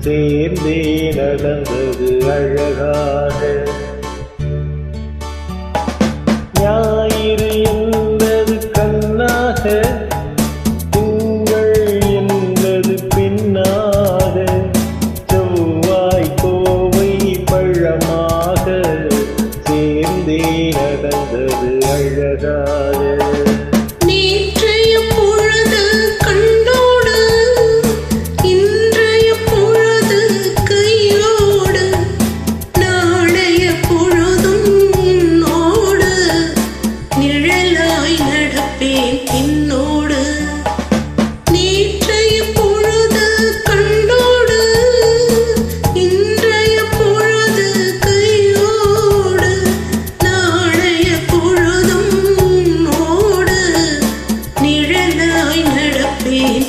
சேர்ந்தே நடந்தது அழகாக. ஞாயிறு என்பது கண்ணாக, திங்கள் என்பது பெண்ணாக, செவ்வாய் கோவை பழமாக சேர்ந்தே நடந்தது அழகாக.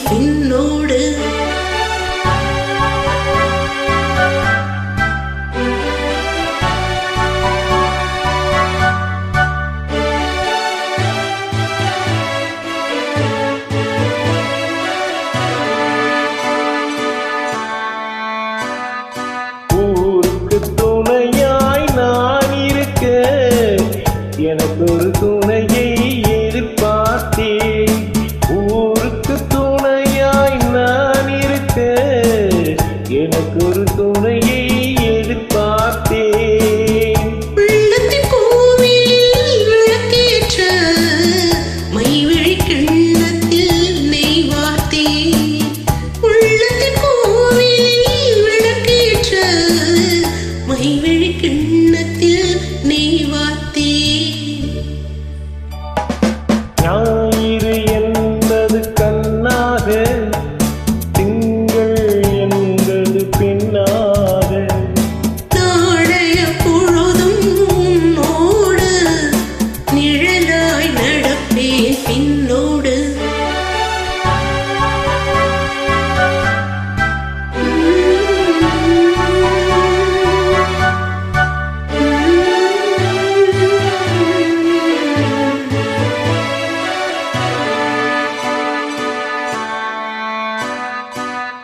பின்னோடு ஊருக்கு துணையாய் நான் இருக்க, எனக்கு ஒரு துணையை எதிர்பார்த்தேன். ஊருக்கு துணையாய் நான் இருக்க, எனக்கு ஒரு துணையை எதிர்பார்த்தேன். உள்ளத்தின் கோவிலில் விளக்கேற்ற மைவிழி கிண்ணத்தில் நெய் வார்த்தேன். உள்ளத்தின் கோவிலில் விளக்கேற்ற மைவிழி கிண்ணத்தில் நெய் வார்த்தேன். ஞாயிறு என்பது கண்ணாக, திங்கள் என்பது பெண்ணாக, நாளைய பொழுதும் உன்னோடு நிழலாய் நடப்பேன் பின்னோடு.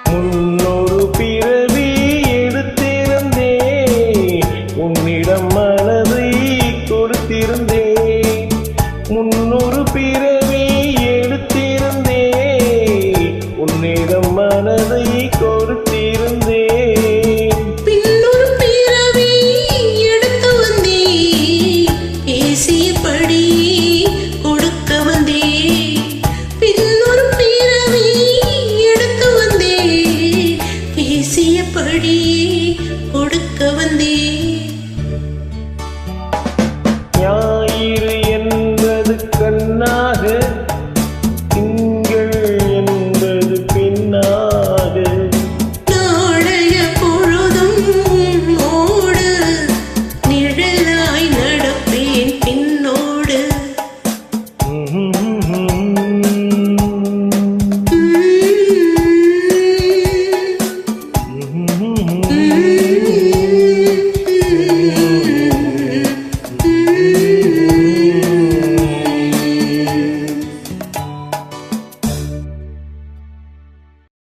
முன்னொரு பிறவி எடுத்திருந்தேன், உன்னிடம் மனதை கொடுத்திருந்தேன்.